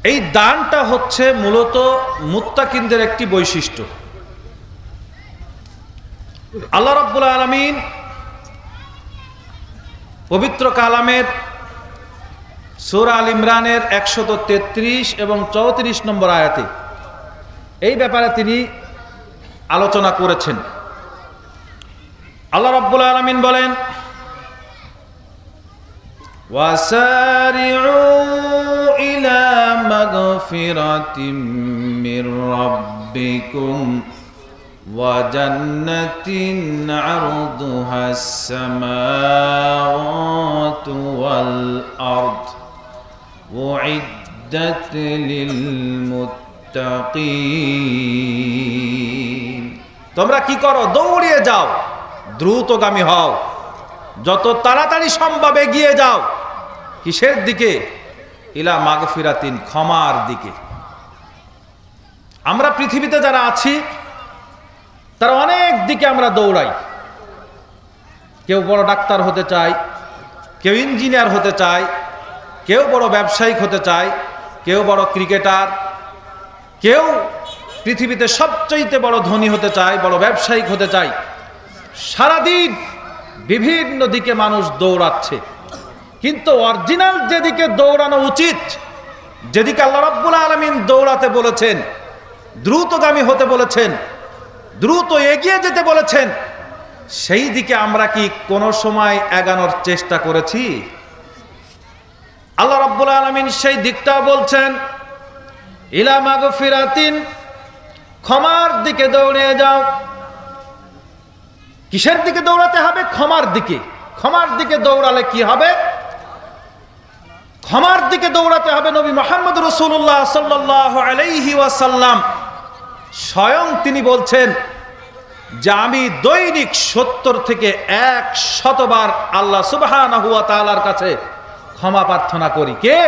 এই দানটা হচ্ছে মূলত মুত্তাকিনদের একটি বৈশিষ্ট্য। আল্লাহ রাব্বুল আলামিন পবিত্র কালামের সূরা আল ইমরানের 133 এবং 34 নম্বর আয়াতে এই ব্যাপারে তিনি আলোচনা করেছেন। আল্লাহ রাব্বুল আলামিন বলেন, ওয়াসারিউ ইলা মাগফিরাতিম মির রাব্বিকুম ওয়া জান্নাতিন আরদুহাস সামাওয়াতু ওয়াল আরদ উইদ্দাত লিল মুত্তাকিন। তোমরা কি করো? দৌড়িয়ে যাও, দ্রুতগামী হও, যত তাড়াতাড়ি সম্ভব এগিয়ে যাও। কিসের দিকে? ইলা মাগফিরাতিন, ক্ষমার দিকে। আমরা পৃথিবীতে যারা আছি তারা অনেক দিকে আমরা দৌড়াই। কেউ বড় ডাক্তার হতে চায়, কেউ ইঞ্জিনিয়ার হতে চায়, কেউ বড় ব্যবসায়িক হতে চায়, কেউ বড় ক্রিকেটার, কেউ পৃথিবীতে সবচেয়ে বড় ধনী হতে চায়, বড় ব্যবসায়িক হতে চায়। সারাদিন বিভিন্ন দিকে মানুষ দৌড়াচ্ছে, কিন্তু অরিজিনাল যেদিকে দৌড়ানো উচিত, যেদিকে আল্লাহ রাব্বুল আলামিন দৌড়াতে বলেছেন, দ্রুতগামী হতে বলেছেন, দ্রুত এগিয়ে যেতে বলেছেন, সেই দিকে আমরা কি কোনো সময় এগানোর চেষ্টা করেছি? আল্লাহ রাব্বুল আলামিন সেই দিকটাও বলছেন, ইলা মাগফিরাতিন, ক্ষমার দিকে দৌড়িয়ে যাও। কিসের দিকে দৌড়াতে হবে? ক্ষমার দিকে। ক্ষমার দিকে দৌড়ালে কি হবে? ক্ষমার দিকে দৌড়াতে হবে। নবী মুহাম্মদ রাসূলুল্লাহ সাল্লাল্লাহু আলাইহি ওয়াসাল্লাম স্বয়ং তিনি বলছেন যে আমি দৈনিক 70 থেকে 100 বার আল্লাহ সুবহানাহু ওয়া তাআলার কাছে ক্ষমা প্রার্থনা করি। কে?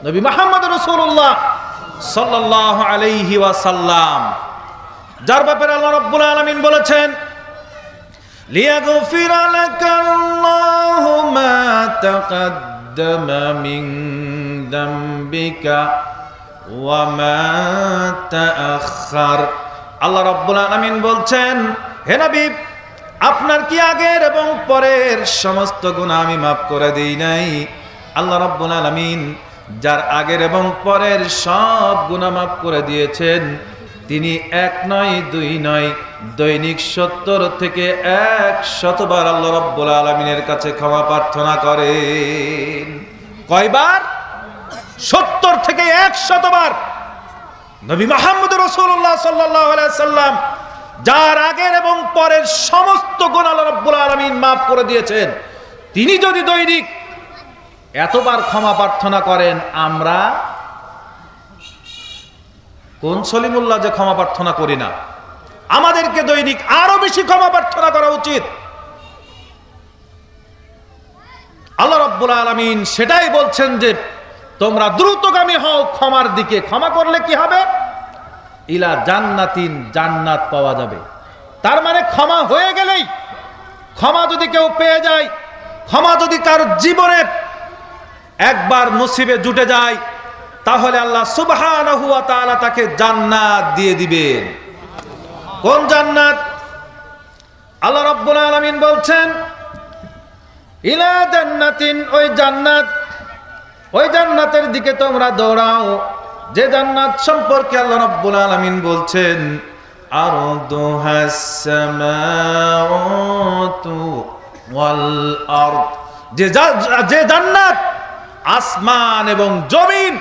নবী মুহাম্মদ রাসূলুল্লাহ সাল্লাল্লাহু আলাইহি ওয়াসাল্লাম, যার ব্যাপারে আল্লাহ রাব্বুল আলামিন বলেছেন, লিয়াগফিরা লাকাল্লাহু মা তাকাদ্দামা মিন যামবিকা ওয়া মা তাআখার। আল্লাহ রাব্বুল আলামিন বলছেন, হে নবী, আপনার কি আগের এবং পরের সমস্ত গুনাহ আমি মাফ করে দেই নাই? আল্লাহ রাব্বুল আলামিন যার আগের এবং পরের সব গুনাহ মাফ করে দিয়েছেন, তিনি 1 নয় 2 নয়, দৈনিক 70 থেকে 100 বার আল্লাহ রাব্বুল আলামিনের কাছে ক্ষমা প্রার্থনা করেন। কয়বার? 70 থেকে 100 বার। নবী মুহাম্মদ রাসূলুল্লাহ সাল্লাল্লাহু আলাইহি সাল্লাম যার আগের এবং পরের সমস্ত গুনাহ আল্লাহ রাব্বুল আলামিন মাফ করে দিয়েছেন, তিনি যদি দৈনিক এতবার ক্ষমা প্রার্থনা করেন, আমরা কোন সলিমুল্লাহ যে ক্ষমা প্রার্থনা করি না? আমাদেরকে দৈনিক আরো বেশি ক্ষমা প্রার্থনা করা উচিত। আল্লাহ রাব্বুল আলামিন সেটাই বলছেন যে তোমরা দ্রুতগামী হও ক্ষমার দিকে। ক্ষমা করলে কি হবে? ইলা জান্নাতিন, জান্নাত পাওয়া যাবে। তার মানে ক্ষমা হয়ে গেলেই, ক্ষমা যদি কেউ পেয়ে যায়, ক্ষমা যদি কার জীবনে একবার নসিবে জুটে যায়, তাহলে আল্লাহ সুবহানাহু ওয়া তাআলা তাকে জান্নাত দিয়ে দিবেন। কোন জান্নাত? আল্লাহ রাব্বুল আলামিন বলছেন, ইলা জান্নাতিন, ওই জান্নাত, ওই জান্নাতের দিকে তোমরা দৌড়াও, যে জান্নাত সম্পর্কে আল্লাহ রাব্বুল আলামিন বলছেন, আরদুহাস সামাওয়াতু ওয়াল আরদ, যে জান্নাত আসমান এবং জমিন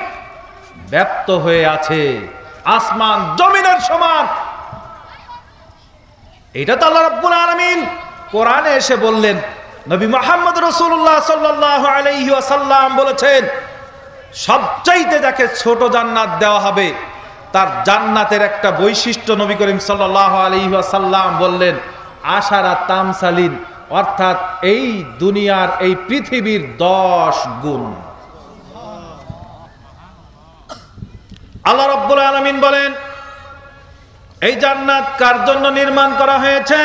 ব্যাপ্ত হয়ে আছে, আসমান জমিনের সমান। এটা তো আল্লাহ রাব্বুল আলামিন কোরআনে এসে বললেন। নবী মুহাম্মদ রাসূলুল্লাহ সাল্লাল্লাহু আলাইহি ওয়াসাল্লাম বলেছেন, সবচাইতে যাকে ছোট জান্নাত দেওয়া হবে, তার জান্নাতের একটা বৈশিষ্ট্য নবী করিম সাল্লাল্লাহু আলাইহি ওয়াসাল্লাম বললেন, আশারা তামসালিন, অর্থাৎ এই দুনিয়ার, এই পৃথিবীর 10 গুণ। আল্লাহ রাব্বুল আলামিন বলেন, এই জান্নাত কার জন্য নির্মাণ করা হয়েছে?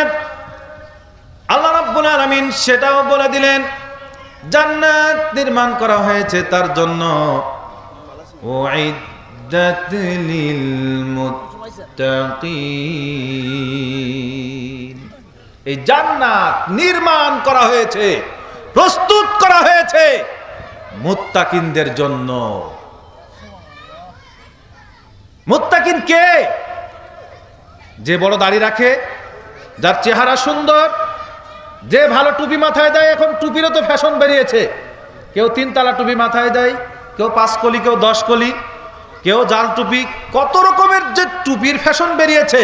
আল্লাহ রাব্বুল আলামিন সেটাও বলে দিলেন। জান্নাত নির্মাণ করা হয়েছে তার জন্য উইদ্দাত লিল মুত্তাকিন। এই জান্নাত নির্মাণ করা হয়েছে, প্রস্তুত করা হয়েছে মুত্তাকিনদের জন্য। মুত্তাকিন কে? যে বড় দাড়ি রাখে, যার চেহারা সুন্দর, যে ভালো টুপি মাথায় দেয়। এখন টুপিরও তো ফ্যাশন বেরিয়েছে, কেউ 3 তালা টুপি মাথায় দেয়, কেউ 5 কলি, কেউ 10 কলি, কেউ জাল টুপি, কত রকমের যে টুপির ফ্যাশন বেরিয়েছে।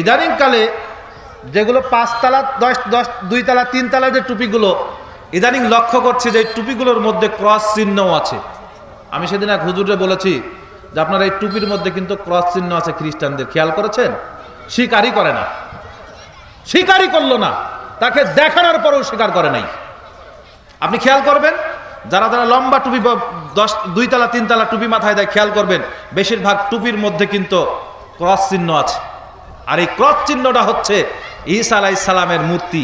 ইদানিং কালে যেগুলো 5 তালা 2 তালা 3 তালা যে টুপিগুলো, ইদানিং লক্ষ্য করছি যে এই টুপিগুলোর মধ্যে ক্রস চিহ্নও আছে। আমি সেদিন এক হুজুরে বলেছি যে আপনার এই টুপির মধ্যে কিন্তু ক্রস চিহ্ন আছে খ্রিস্টানদের, খেয়াল করেছেন? স্বীকারই করে না, স্বীকারই করলো না, তাকে দেখানোর পরেও স্বীকার করে নাই। আপনি খেয়াল করবেন, যারা যারা লম্বা টুপি 2 তালা 3 তালা টুপি মাথায় দেয়, খেয়াল করবেন বেশিরভাগ টুপির মধ্যে কিন্তু ক্রস চিহ্ন আছে। আর এই ক্রস চিহ্নটা হচ্ছে ঈসা আলাইহিস সালামের মূর্তি।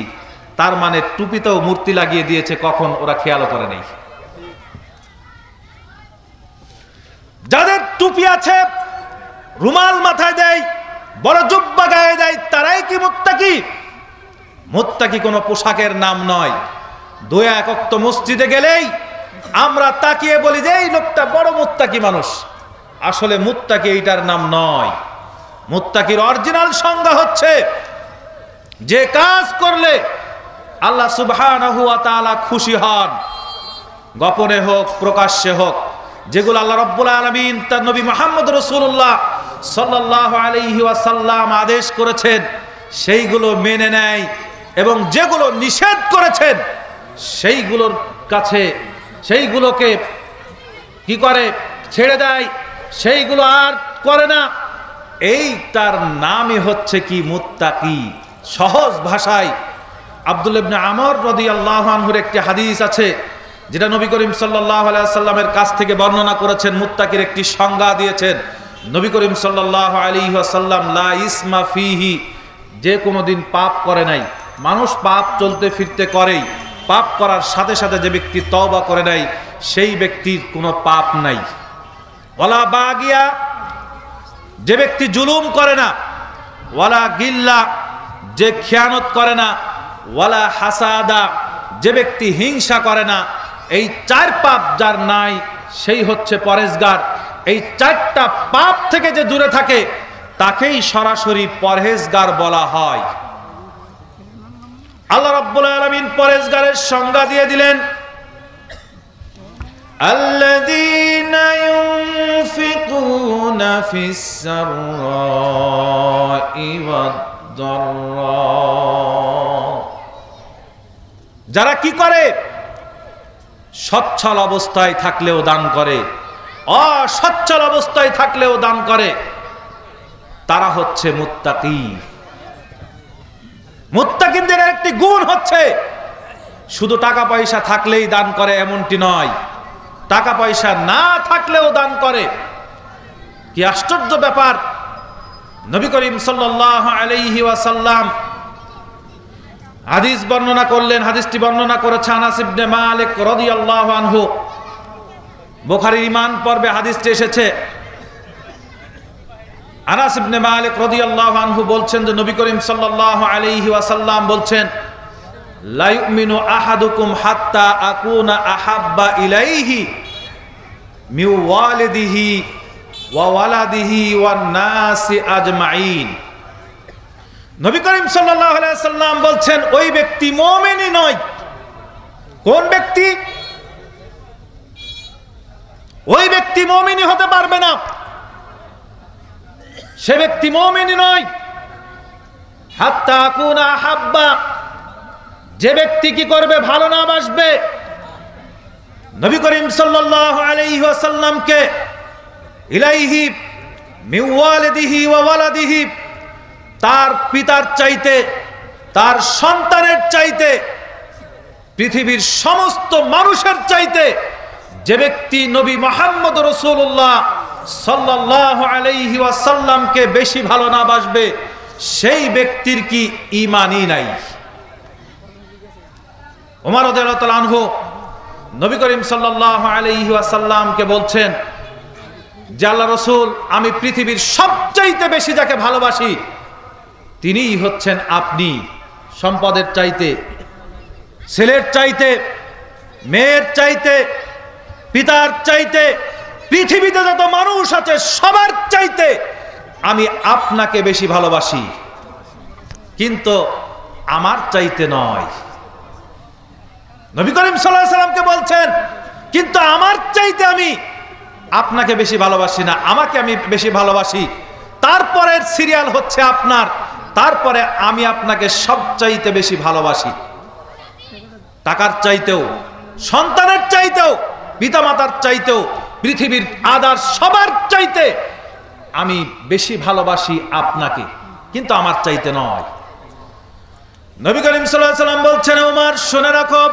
তার মানে টুপিতেও মূর্তি লাগিয়ে দিয়েছে, কখন ওরা খেয়ালও করে নাই। যাদের টুপি আছে, রুমাল মাথায় দেয়, বড় জুব্বা গায়ে দেয়, তারাই কি মুত্তাকি? মুত্তাকি কোনো পোশাকের নাম নয়। 2 ওয়াক্ত মসজিদে গেলেই আমরা তাকিয়ে বলি যে এই লোকটা বড় মুত্তাকি মানুষ। আসলে মুত্তাকি এইটার নাম নয়। মুত্তাকির অরিজিনাল সংজ্ঞা হচ্ছে যে কাজ করলে আল্লাহ সুবহানাহু ওয়া তাআলা খুশি হন, গোপনে হোক প্রকাশ্যে হোক। যেগুলো আল্লাহ রাব্বুল আলামিন তার নবী মুহাম্মদ রাসূলুল্লাহ সাল্লাল্লাহু আলাইহি ওয়াসাল্লাম আদেশ করেছেন সেইগুলো মেনে নেয়, এবং যেগুলো নিষেধ করেছেন সেইগুলোর কাছে সেইগুলোকে কি করে? ছেড়ে দেয়, সেইগুলো আর করে না। এই তার নামই হচ্ছে কি? মুত্তাকি। সহজ ভাষায় আব্দুল্লাহ ইবনে আমর রাদিয়াল্লাহু আনহুর একটি হাদিস আছে, যেটা নবী করিম সাল্লাল্লাহু আলাইহি ওয়াসাল্লামের কাছ থেকে বর্ণনা করেছেন, মুত্তাকির একটি সংজ্ঞা দিয়েছেন নবী করিম সাল্লাল্লাহু আলাইহি ওয়াসাল্লাম। লা ইসমা ফিহি, যে কোনোদিন পাপ করে নাই। মানুষ পাপ চলতে ফিরতে করেই, পাপ করার সাথে সাথে যে ব্যক্তি তওবা করে নাই সেই ব্যক্তির কোনো পাপ নাই। ওয়ালা বাগিয়া, যে ব্যক্তি জুলুম করে না। ওয়ালা গিল্লা, যে খেয়ানত করে না। ওয়ালা হাসাদা, যে ব্যক্তি হিংসা করে না। এই 4 পাপ যার নাই সেই হচ্ছে পরেজগার। এই 4টা পাপ থেকে যে দূরে থাকে তাকেই সরাসরি পরহেজগার বলা হয়। আল্লাহ রাব্বুল আলামিন পরহেজগারের সংজ্ঞা দিয়ে দিলেন, আল্লাযীনা ইউনফিকুনা ফিস সাররাই ওয়াদ-দাররা, যারা কি করে? সচ্ছল অবস্থায় থাকলেও দান করে, অসচ্ছল অবস্থায় থাকলেও দান করে, তারা হচ্ছে মুত্তাকি। মুত্তাকিনদের একটি গুণ হচ্ছে শুধু টাকা পয়সা থাকলেই দান করে এমনটি নয়, টাকা পয়সা না থাকলেও দান করে। কি আশ্চর্য ব্যাপার! নবী করিম সাল্লাল্লাহু আলাইহি ওয়াসাল্লাম হাদিস বর্ণনা করলেন। হাদিসটি বর্ণনা করেছে আনাস ইবনে মালিক রাদিয়াল্লাহু আনহু। বুখারীর ঈমান পর্বে হাদিসটি এসেছে। আনাস ইবনে মালিক রাদিয়াল্লাহু আনহু বলছেন যে নবী করিম সাল্লাল্লাহু আলাইহি ওয়াসাল্লাম বলছেন, লা ইউমিনু আহাদুকুম হাত্তা আকুনা আহাব্বা ইলাইহি মিন ওয়ালিদিহি ওয়া ওয়ালাদিহি ওয়ান নাসি আজমাইন। নবী করিম সাল্লাল্লাহু আলাইহি ওয়াসাল্লাম বলছেন ওই ব্যক্তি মুমিনই নয়। কোন ব্যক্তি? ওই ব্যক্তি মুমিনই হতে পারবে না, সে ব্যক্তি মুমিনই নয়। হাত্তা আকুনা আহাব্বা, যে ব্যক্তি কি করবে? ভালো না বাসবে। নবী করিম সাল্লাল্লাহু আলাইহি ওয়াসাল্লামকে ইলাইহি মিন ওয়ালিদিহি ওয়া ওয়ালাদিহি, তার পিতার চাইতে, তার সন্তানের চাইতে, পৃথিবীর সমস্ত মানুষের চাইতে যে ব্যক্তি নবী মুহাম্মদ রাসূলুল্লাহ সাল্লাল্লাহু আলাইহি ওয়াসাল্লামকে বেশি ভালো না বাসবে, সেই ব্যক্তির কি ঈমানই নাই? ওমর রাদিয়াল্লাহু তাআলা আনহু নবী করিম সাল্লাল্লাহু আলাইহি ওয়াসাল্লামকে বলছেন, যে আল্লাহ রাসূল আমি পৃথিবীর সবচাইতে বেশি যাকে ভালোবাসি তিনিই হচ্ছেন আপনি। সম্পদের চাইতে, ছেলের চাইতে, মেয়ের চাইতে, পিতার চাইতে, পৃথিবীতে যত মানুষ আছে সবার চাইতে আমি আপনাকে বেশি ভালোবাসি, কিন্তু আমার চাইতে নয়। নবী করিম সাল্লাল্লাহু আলাইহি সাল্লামকে বলছেন কিন্তু আমার চাইতে আমি আপনাকে বেশি ভালোবাসি না, আমাকে আমি বেশি ভালোবাসি। তারপরের সিরিয়াল হচ্ছে আপনার, তারপরে আমি আপনাকে সবচাইতে বেশি ভালোবাসি। টাকার চাইতেও, সন্তানের চাইতেও, পিতামাতার চাইতেও, পৃথিবীর আদার সবার চাইতে আমি বেশি ভালোবাসি আপনাকে, কিন্তু আমার চাইতে নয়। নবী করিম সাল্লাল্লাহু আলাইহি সাল্লাম বলছেন, ওমর শুনে রাখো,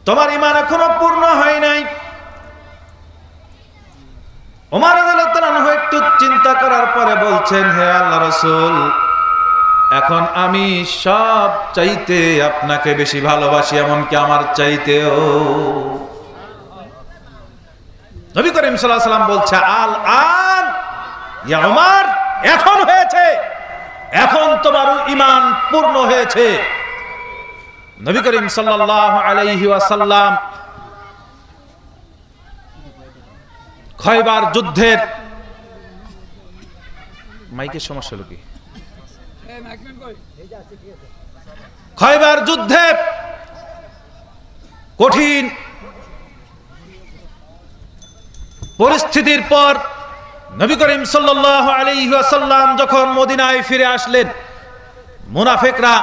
তোমার ঈমান এখনো পূর্ণ হয় নাই। ওমর রাদিয়াল্লাহু তাআলা আনহু একটু চিন্তা করার পরে বলছেন, হে আল্লাহর রাসূল, এখন আমি সব চাইতে আপনাকে বেশি ভালোবাসি, এমনকি আমার চাইতেও। নবী করিম সাল্লাল্লাহু আলাইহি সাল্লাম বলছে, আল আন ইয়া ওমর, এখন হয়েছে, এখন তোমার ঈমান পূর্ণ হয়েছে। নবী করিম সাল্লাল্লাহু আলাইহি ওয়াসাল্লাম খয়বার যুদ্ধের, মাইকের সমস্যা হলো কি? খয়বার যুদ্ধে কঠিন পরিস্থিতির পর নবী করিম সাল্লাল্লাহু আলাইহি ওয়াসাল্লাম যখন মদিনায় ফিরে আসলেন, মুনাফিকরা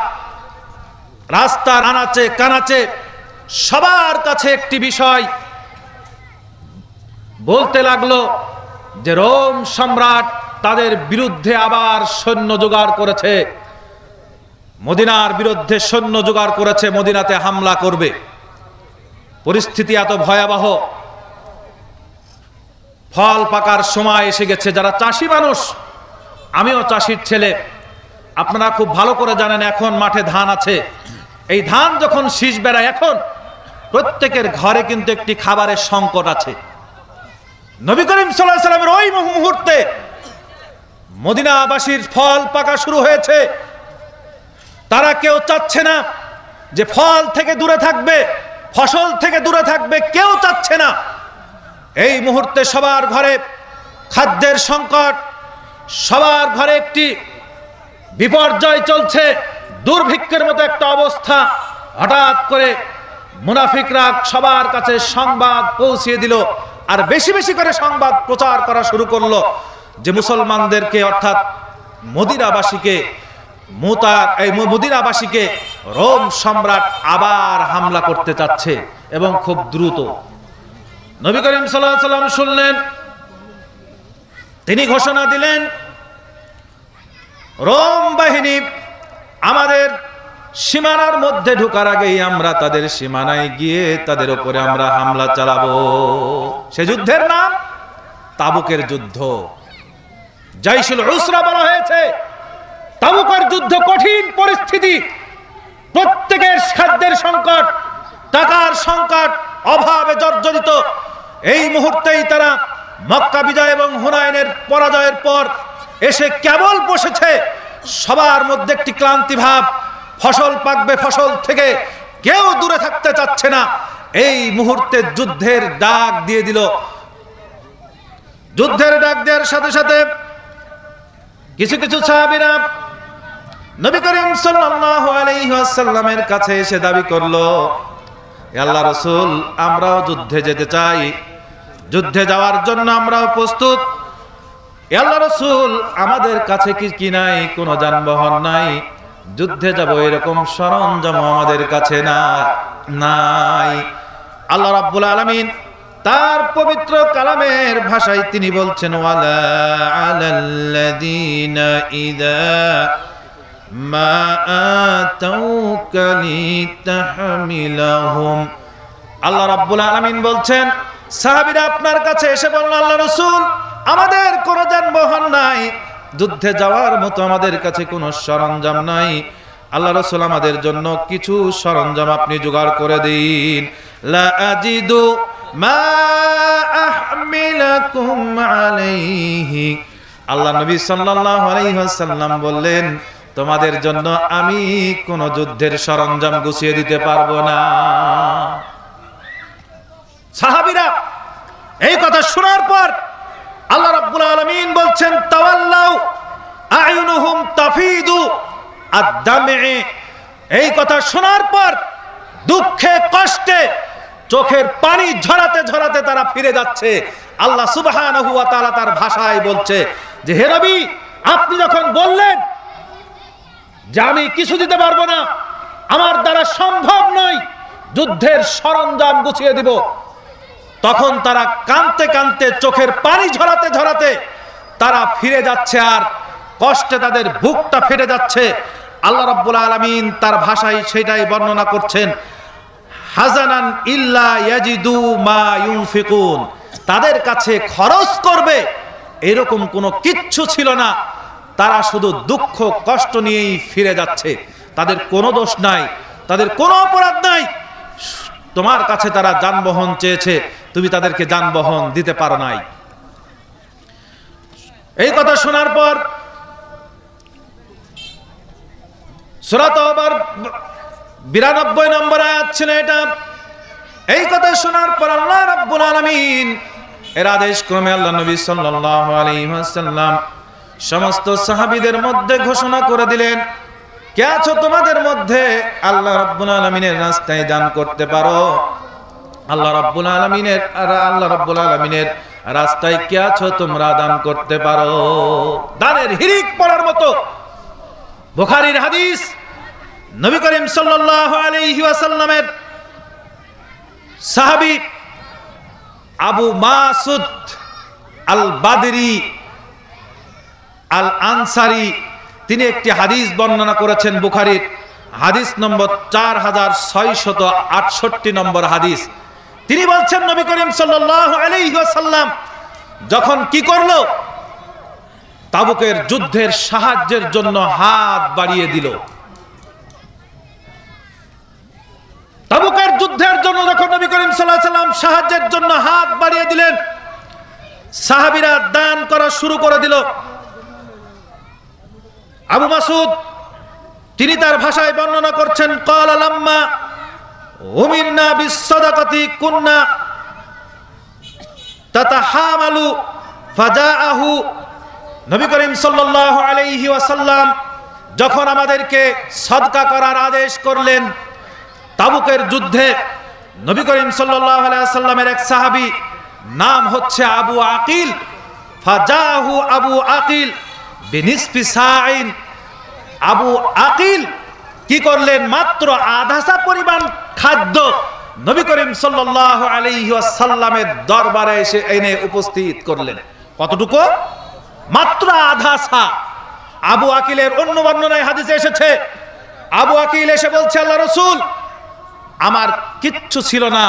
রাস্তার আনাচে কানাচে সবার কাছে একটি বিষয় বলতে লাগলো যে রোম সম্রাট তাদের বিরুদ্ধে আবার সৈন্য জোগাড় করেছে, মদিনার বিরুদ্ধে সৈন্য জোগাড় করেছে, মদিনাতে হামলা করবে। পরিস্থিতি এত ভয়াবহ, ফল পাকার সময় এসে গেছে। যারা চাষি মানুষ, আমিও চাষির ছেলে, আপনারা খুব ভালো করে জানেন এখন মাঠে ধান আছে। এই ধান যখন শীষ বেড়ায়, এখন প্রত্যেকের ঘরে কিন্তু একটি খাবারের সংকট আছে। নবী করিম সাল্লাল্লাহু আলাইহি সাল্লামের ওই মুহূর্তে মদিনাবাসীর ফল পাকা শুরু হয়েছে। তারা কেউ চাচ্ছে না যে ফল থেকে দূরে থাকবে, ফসল থেকে দূরে থাকবে, কেউ চাচ্ছে না। এই মুহূর্তে সবার ঘরে খাদ্যের সংকট, সবার ঘরে একটি বিপর্যয় চলছে, দুর্ভিক্ষের মতো একটা অবস্থা। হঠাৎ করে মুনাফিকরা সবার কাছে সংবাদ পৌঁছিয়ে দিল, আর বেশি বেশি করে সংবাদ প্রচার করা শুরু করলো যে মুসলমানদেরকে, অর্থাৎ মদিনাবাসীকে রোম সম্রাট আবার হামলা করতে চাচ্ছে এবং খুব দ্রুত। নবী করিম সাল্লাল্লাহু আলাইহি সাল্লাম শুনলেন, তিনি ঘোষণা দিলেন, রোম বাহিনী আমাদের সীমানার মধ্যে ঢোকার আগেই আমরা তাদের সীমানায় গিয়ে তাদের উপরে আমরা হামলা চালাবো। সে যুদ্ধের নাম তাবুকের যুদ্ধ, জাইশুল উসরা বলা হয়েছে। তাবুকের যুদ্ধ কঠিন পরিস্থিতি, প্রত্যেকের খাদ্যের সংকট, টাকার সংকট, অভাবে জর্জরিত। এই মুহূর্তেই তারা মক্কা বিজয় এবং হুনাইনের পরাজয়ের পর এসে কেবল বসেছে, সবার মধ্যে একটি ক্লান্তি ভাব। ফসল পাকবে, ফসল থেকে কেউ দূরে থাকতে চাচ্ছে না। এই মুহূর্তে যুদ্ধের ডাক দিয়ে দিল। যুদ্ধের ডাক দেওয়ার সাথে সাথে কিছু কিছু সাহাবীরা নবী করিম সাল্লাল্লাহু আলাইহি ওয়াসাল্লামের কাছে এসে দাবি করলো, আল্লাহ রাসূল, আমরাও যুদ্ধে যেতে চাই, যুদ্ধে যাওয়ার জন্য আমরাও প্রস্তুত। আল্লাহ রাসূল, আমাদের কাছে কি নাই? কোনো যানবাহন নাই, যুদ্ধে যাব এরকম সরঞ্জাম আমাদের কাছে নাই। আল্লাহ রাব্বুল আলামিন তার পবিত্র কালামের ভাষায় তিনি বলছেন, ওয়ালা আলাল্লাযীনা ইযা মা আতাউকা লিতাহমিলাহুম। আল্লাহ রাব্বুল আলামিন বলছেন, সাহাবীরা আপনার কাছে এসে বলল, আল্লাহ রাসূল, আমাদের কোনো যানবাহন নাই, যুদ্ধে যাওয়ার মতো আমাদের কাছে কোনো সরঞ্জাম নাই। আল্লাহ রাসূল, আমাদের জন্য কিছু সরঞ্জাম আপনি জোগাড় করে দিন। লা আজিদু মা আহমিলাকুম আলাইহি। আল্লাহ নবী সাল্লাল্লাহু আলাইহি ওয়াসাল্লাম বললেন, তোমাদের জন্য আমি কোন যুদ্ধের সরঞ্জাম গুছিয়ে দিতে পারবো না। সাহাবীরা এই কথা শোনার পর আল্লাহ রাব্বুল আলামিন বলছেন, তাওয়াল্লাউ আয়ুনুহুম তাফিদু আদ-দাম'i। এই কথা শোনার পর দুঃখে কষ্টে চোখের পানি ঝরাতে ঝরাতে তারা ফিরে যাচ্ছে। আল্লাহ সুবহানাহু ওয়া তাআলা তার ভাষায় বলছে যে, হে নবী, আপনি যখন বললেন যে আমি কিছু দিতে পারবো না, আমার দ্বারা সম্ভব নয় যুদ্ধের সরঞ্জাম গুছিয়ে দিব, তখন তারা কাঁদতে কাঁদতে চোখের পানি ঝরাতে ঝরাতে তারা ফিরে যাচ্ছে, আর কষ্টে তাদের বুকটা ফেটে যাচ্ছে। আল্লাহ রাব্বুল আলামিন তার ভাষায় সেটাই বর্ণনা করছেন, হাজানান ইল্লা ইয়াজিদু মা ইউনফিকুন। তাদের কাছে খরচ করবে এরকম কোনো কিচ্ছু ছিল না, তারা শুধু দুঃখ কষ্ট নিয়েই ফিরে যাচ্ছে। তাদের কোনো দোষ নাই, তাদের কোনো অপরাধ নাই। তোমার কাছে তারা যানবাহন চেয়েছে, তুমি তাদেরকে যানবাহন দিতে পারো নাই। এই কথা শোনার পর সূরা তাওবার 92 নম্বর আয়াত ছিল এটা। এই কথা শোনার পর আল্লাহ রাব্বুল আলামিন এর আদেশ ক্রমে আল্লাহ নবী সাল্লাল্লাহু আলাইহি ওয়াসাল্লাম সমস্ত সাহাবীদের মধ্যে ঘোষণা করে দিলেন, কে আছো তোমাদের মধ্যে আল্লাহ রাব্বুল আলামিনের রাস্তায় দান করতে পারো? আল্লাহ রাব্বুল আলামিনের রাস্তায় কে আছো তোমরা দান করতে পারো? দানের হিরিক পড়ার মতো বুখারীর হাদিস, নবী করিম সাল্লাল্লাহু আলাইহি ওয়াসাল্লামের সাহাবী আবু মাসুদ আল বাদরি আল আনসারি, তিনি একটি হাদিস বর্ণনা করেছেন বুখারীর হাদিস নম্বর 4668 নম্বর হাদিস। তিনি বলছেন, নবী করিম সাল্লাল্লাহু আলাইহি ওয়াসাল্লাম যখন কি করলো, তাবুকের যুদ্ধের সাহায্যের জন্য হাত বাড়িয়ে দিল। তাবুকের যুদ্ধের জন্য যখন নবী করিম সাল্লাল্লাহু আলাইহি ওয়াসাল্লাম সাহায্যের জন্য হাত বাড়িয়ে দিলেন, সাহাবীরা দান করা শুরু করে দিল। আবু মাসুদ তিনি তার ভাষায় বর্ণনা করছেন, ক্বালা লাম্মা উমিরনা বিস-সাদাকাতি কুন্না তাতাহামালু ফাজাআহু। নবী করিম সাল্লাল্লাহু আলাইহি ওয়াসাল্লাম যখন আমাদেরকে সদকা করার আদেশ করলেন, তাবুকের যুদ্ধে নবী করিম সাল্লাল্লাহু আলাইহি ওয়াসাল্লামের এক সাহাবী নাম হচ্ছে আবু আকিল, ফাজাহু আবু আকিল বিনিসফি সাইন। আবু আকিল কি করলেন, মাত্র আধা সা পরিমাণ খাদ্য নবী করিম সাল্লাল্লাহু আলাইহি ওয়াসাল্লামের দরবারে এসে এনে উপস্থিত করলেন। কতটুকু? মাত্র আধা সা। আবু আকিলের অন্য বর্ণনায় হাদিসে এসেছে, আবু আকিল এসে বলছে, আল্লাহ রাসূল, আমার কিচ্ছু ছিল না,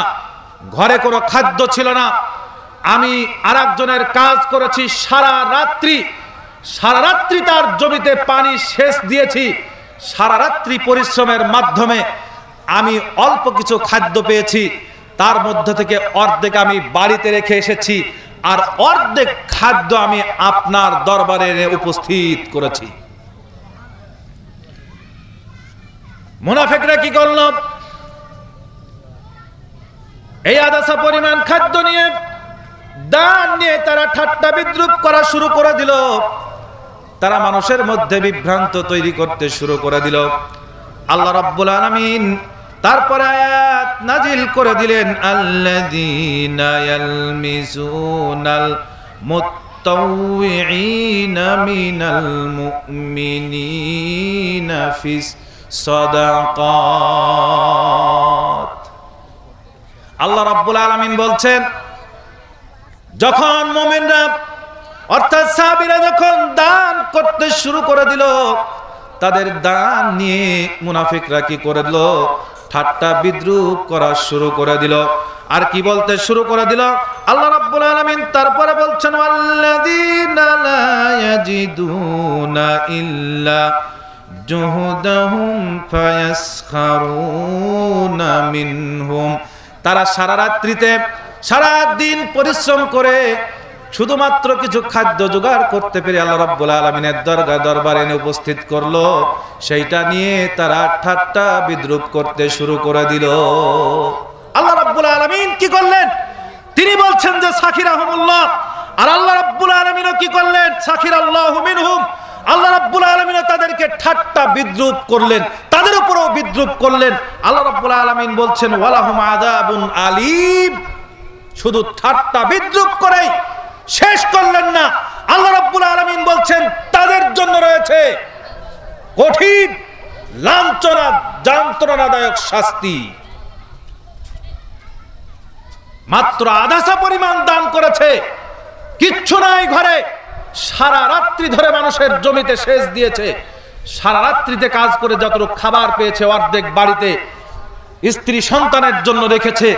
ঘরে কোনো খাদ্য ছিল না, আমি আরেকজনের কাজ করেছি সারা রাত্রি তার জমিতে পানি সেচ দিয়েছি, সারা রাত্রি পরিশ্রমের মাধ্যমে আমি অল্প কিছু খাদ্য পেয়েছি, তার মধ্য থেকে অর্ধেক আমি বাড়িতে রেখে এসেছি, আর অর্ধেক খাদ্য আমি আপনার দরবারে এনে উপস্থিত করেছি। মুনাফিকরা কি করল, এই আদাসা পরিমাণ খাদ্য নিয়ে, দান নিয়ে তারা ঠাট্টা বিদ্রুপ করা শুরু করে দিল, তারা মানুষের মধ্যে বিভ্রান্ত তৈরি করতে শুরু করে দিল। আল্লাহ রাব্বুল আলামিন তারপরে আয়াত নাজিল করে দিলেন, আল্লাযীনা ইয়ালমিজুনাল মুত্তাওয়িঈনা মিনাল মুমিনিনা ফিস সাদাকাত। আল্লাহ রাব্বুল আলামিন বলছেন, যখন মুমিনরা অর্থাৎ সাহাবীরা যখন দান করতে শুরু করে দিল, তাদের দান নিয়ে মুনাফিকরা কি করে দিল, ঠাট্টা বিদ্রুপ করা শুরু করে দিল। আর কি বলতে শুরু করে দিল, আল্লাহ রাব্বুল আলামিন তারপরে বলছেন, আল্লাযীনা লা ইয়াজিদুনা ইল্লা জুহুদাহুম ফায়াসখারুনা মিনহুম। তারা সারা রাত্রিতে সারা দিন পরিশ্রম করে শুধুমাত্র কিছু খাদ্য জোগাড় করতে পেরে আল্লাহ রাব্বুল আলামিনের দরবারে এনে উপস্থিত করলো, সেইটা নিয়ে তারা ঠাট্টা বিদ্রূপ করতে শুরু করে দিল। আল্লাহ রাব্বুল আলামিন কি করলেন? তিনি বলছেন যে সাখিরাহুমুল্লাহ, আর আল্লাহ রাব্বুল আলামিনও কি করলেন? সাখিরাল্লাহু মিনহুম, আল্লাহ রাব্বুল আলামিনও তাদেরকে ঠাট্টা বিদ্রূপ করলেন, তাদের উপরও বিদ্রূপ করলেন। আল্লাহ রাব্বুল আলামিন বলছেন ওয়ালাহুম আযাবুন আলীম। শুধু ঠাট্টা বিদ্রূপ করেই শেষ করলেন না, আল্লাহ রাব্বুল আলামিন বলছেন তাদের জন্য রয়েছে কঠিন লাঞ্ছনা যন্ত্রণাদায়ক শাস্তি। মাত্র আধাসা পরিমাণ দান করেছে, কিচ্ছু নাই ঘরে, সারা রাত্রি ধরে মানুষের জমিতে সেচ দিয়েছে, সারা রাত্রিতে কাজ করে যতটুকু খাবার পেয়েছে অর্ধেক বাড়িতে স্ত্রী সন্তানের জন্য রেখেছে,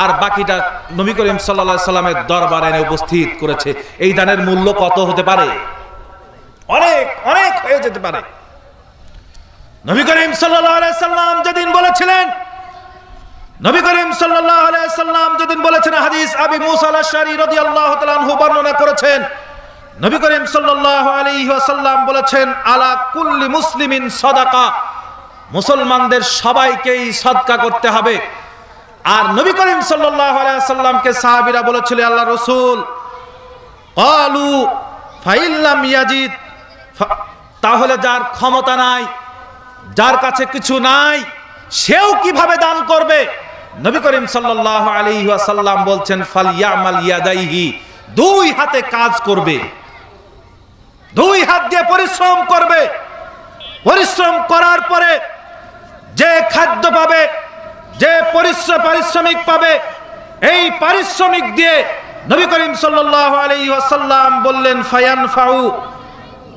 আর বাকিটা নবী করিম সাল্লাল্লাহু আলাইহি সাল্লামের দরবারে এনে উপস্থিত করেছে। এই দানের মূল্য কত হতে পারে? অনেক অনেক হয়ে যেতে পারে। নবী করিম সাল্লাল্লাহু আলাইহি সাল্লাম যেদিন বলেছিলেন, নবী করিম সাল্লাল্লাহু আলাইহি সাল্লাম যেদিন বলেছেন, হাদিস আবি মুসা আল-আশআরী রাদিয়াল্লাহু তাআলা আনহু বর্ণনা করেছেন, নবী করিম সাল্লাল্লাহু আলাইহি ওয়াসাল্লাম বলেছেন আলা কুল্লি মুসলিমিন সাদাকা, মুসলমানদের সবাইকেই সাদকা করতে হবে। আর নবী করিম সাল্লাল্লাহু আলাইহি ওয়াসাল্লামকে সাহাবীরা বলেছিল আল্লাহ রাসূল, ক্বালু ফাইল্লাম ইয়াজিদ, তাহলে যার ক্ষমতা নাই, যার কাছে কিছু নাই, সেও কিভাবে দান করবে? নবী করিম সাল্লাল্লাহু আলাইহি ওয়াসাল্লাম বলছেন ফালইয়ামাল ইয়াদাইহি, দুই হাতে কাজ করবে, দুই হাত দিয়ে পরিশ্রম করবে। পরিশ্রম করার পরে যে খাদ্য পাবে, যে পারিশ্রমিক পাবে, এই পারিশ্রমিক দিয়ে নবী করিম সাল্লাল্লাহু আলাইহি ওয়াসাল্লাম বললেন ফায়ানফাউ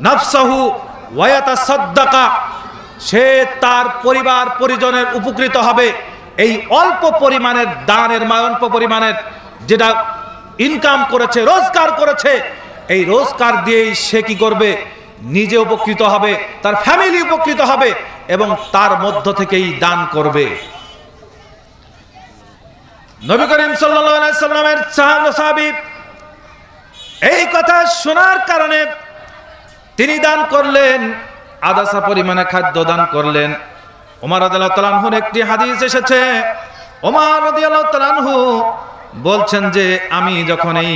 নাফসাহু ওয়া ইয়াতাসাদদাকা, সে তার পরিবার পরিজনের উপকৃত হবে। এই অল্প পরিমাণের দানের, অল্প পরিমাণের যেটা ইনকাম করেছে, রোজগার করেছে, এই রোজগার দিয়েই সে কি করবে? নিজে উপকৃত হবে, তার ফ্যামিলি উপকৃত হবে, এবং তার মধ্য থেকেই দান করবে। নবী করিম সাল্লাল্লাহু আলাইহি সাল্লামের সাহাবী এই কথা শোনার কারণে তিনি দান করলেন, আদাসা পরিমাণে খাদ্য দান করলেন। ওমর রাদিয়াল্লাহু তাআলা আনহুর একটি হাদিস এসেছে, ওমর রাদিয়াল্লাহু তাআলা আনহু বলছেন যে আমি যখন এই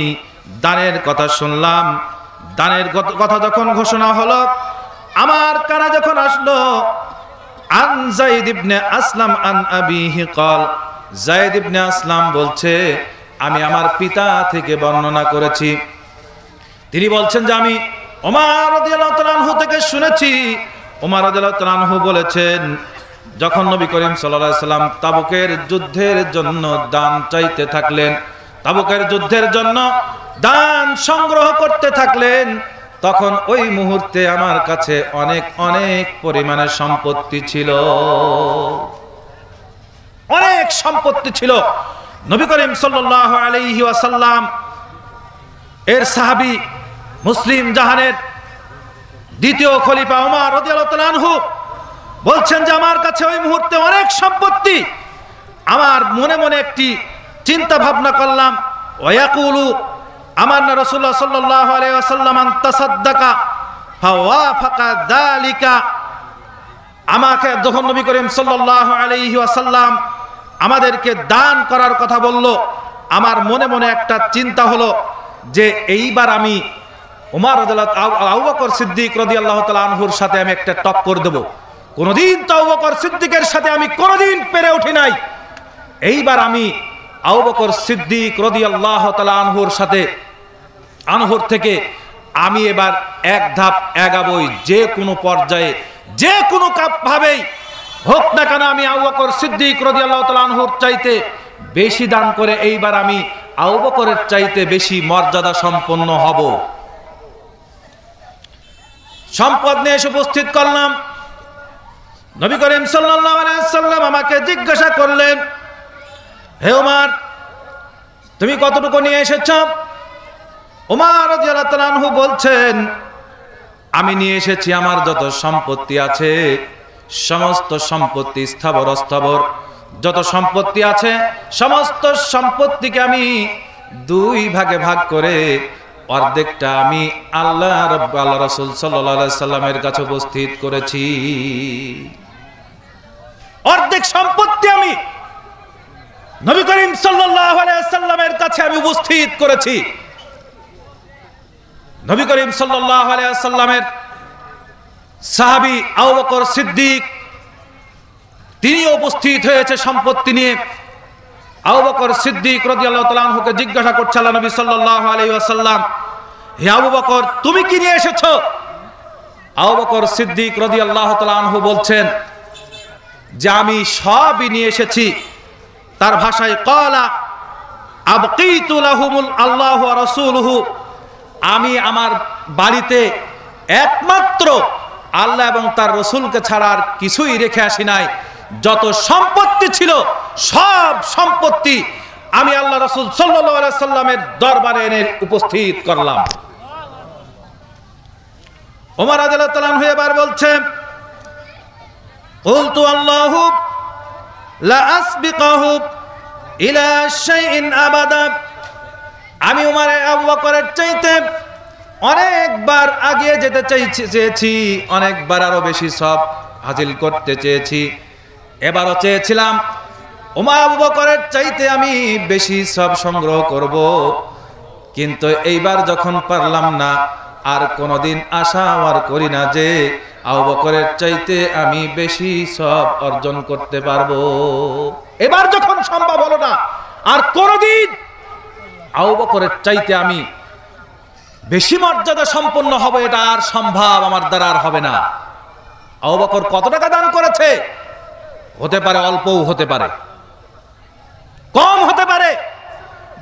দানের কথা শুনলাম, দানের কথা যখন ঘোষণা হলো, আমার কানে যখন আসলো, আন যায়েদ ইবনে আসলাম আন আবিহি ক্বাল, যায়েদ ইবনে আসলাম বলছে আমি আমার পিতা থেকে বর্ণনা করেছি, তিনি বলছেন যে আমি ওমর রাদিয়াল্লাহু তাআলা আনহু থেকে শুনেছি। ওমর রাদিয়াল্লাহু তাআলা আনহু বলেছেন যখন নবী করিম সাল্লাল্লাহু আলাইহি সাল্লাম তাবুকের যুদ্ধের জন্য দান চাইতে থাকলেন, তাবুকের যুদ্ধের জন্য দান সংগ্রহ করতে থাকলেন, তখন ওই মুহূর্তে আমার কাছে অনেক অনেক পরিমাণে সম্পত্তি ছিল, অনেক সম্পত্তি ছিল। নবী করিম সাল্লাল্লাহু আলাইহি ওয়াসাল্লাম এর সাহাবী, মুসলিম জাহানের দ্বিতীয় খলিফা ওমর রাদিয়াল্লাহু তাআলা আনহু বলছেন যে আমার কাছে ওই মুহূর্তে অনেক সম্পত্তি। আমার মনে মনে একটি চিন্তা ভাবনা করলাম, ওয়ায়াকুলু আমান্না রাসূলুল্লাহ সাল্লাল্লাহু আলাইহি ওয়াসাল্লাম আন তাসাদ্দাকা ফাওয়াফাকা যালিকা, আমাকে যখন নবী করিম সাল্লাল্লাহু আলাইহি ওয়াসাল্লাম আমাদেরকে দান করার কথা বলল, আমার মনে মনে একটা চিন্তা হলো যে এইবার আমি ওমর রাদিয়াল্লাহু আবু বকর সিদ্দিক রাদিয়াল্লাহু তাআলা আনহুর সাথে আমি একটা টক্কর দেব। কোনদিন তো আবু বকর সিদ্দিকের সাথে আমি কোনদিন পেরে উঠি নাই, এইবার আমি আবু বকর সিদ্দিক রাদিয়াল্লাহু তাআলা আনহুর থেকে আমি এবার এক ধাপ এগাবই, যে কোনো পর্যায়ে, যে কোনো ভাবেই হোক না কেন আমি আবু বকর সিদ্দিক রাদিয়াল্লাহু তাআলা আনহুর চাইতে বেশি দান করে এইবার আমি আবু বকরের চাইতে বেশি মর্যাদা সম্পন্ন হব। সম্পদ নিয়ে এসে উপস্থিত করলাম। নবী করিম সাল্লাল্লাহু আলাইহি সাল্লাম আমাকে জিজ্ঞাসা করলেন, হে ওমর, তুমি কতটুকু নিয়ে এসেছ? ওমর রাদিয়াল্লাহু তাআলা আনহু বলছেন, আমি নিয়ে এসেছি আমার যত সম্পত্তি আছে, সমস্ত সম্পত্তি স্থাবর অস্থাবর যত সম্পত্তি আছে সমস্ত সম্পত্তিকে আমি দুই ভাগে ভাগ করে অর্ধেকটা আমি আল্লাহ রাসূল সাল্লাল্লাহু আলাইহি সাল্লামের কাছে উপস্থিত করেছি। অর্ধেক সম্পত্তি আমি নবী করিম সাল্লাল্লাহু আলাইহি সাল্লামের কাছে আমি উপস্থিত করেছি। নবী করিম সাল্লাল্লাহু আলাইহি সাল্লামের সাহাবী আবু বকর সিদ্দিক তিনি উপস্থিত হয়েছে সম্পত্তি নিয়ে। আবু বকর সিদ্দিক রাদিয়াল্লাহু তাআলা আনহুকে জিজ্ঞাসা করছে আল্লাহ নবী সাল্লাল্লাহু আলাইহি ওয়াসাল্লাম, হে আবু বকর তুমি কি নিয়ে এসেছো? আবু বকর সিদ্দিক রাদিয়াল্লাহু তাআলা আনহু বলছেন যে আমি সবই নিয়ে এসেছি। তার ভাষায় ক্বালা আবকিতু লাহুমুল আল্লাহু ওয়া রাসূলুহু, আমি আমার বাড়িতে একমাত্র আল্লাহ এবং তার রাসূলকে ছাড়া আর কিছুই রেখে আসি নাই। যত সম্পত্তি ছিল সব সম্পত্তি আমি আল্লাহ রাসূল সাল্লাল্লাহু আলাইহি সাল্লামের দরবারে এনে উপস্থিত করলাম। ওমর রাদিয়াল্লাহু তাআলা আনহু এবার বলছেন, কুলতু আল্লাহু লা আসবিকাহু ইলা শাইইন আবাদা, আমি ওমর আবু বকরের চাইতে অনেকবার আগিয়ে যেতে চেয়েছি, অনেকবার আরো বেশি সব হাসিল করতে চেয়েছি। এবারও চেয়েছিলাম ওমর আবু বকরের চাইতে আমি বেশি সব সংগ্রহ করব, কিন্তু এইবার যখন পারলাম না আর কোনোদিন আশা আর করি না যে আবু বকরের চাইতে আমি বেশি সব অর্জন করতে পারবো। এবার যখন সম্ভব হলো না আর কোনোদিন আবু বকরের চাইতে আমি বেশি মর্যাদা সম্পন্ন হবে এটা আর সম্ভব আমার দ্বারা আর হবে না। আবু বকর কত টাকা দান করেছে? হতে পারে অল্পও হতে পারে, কম হতে পারে,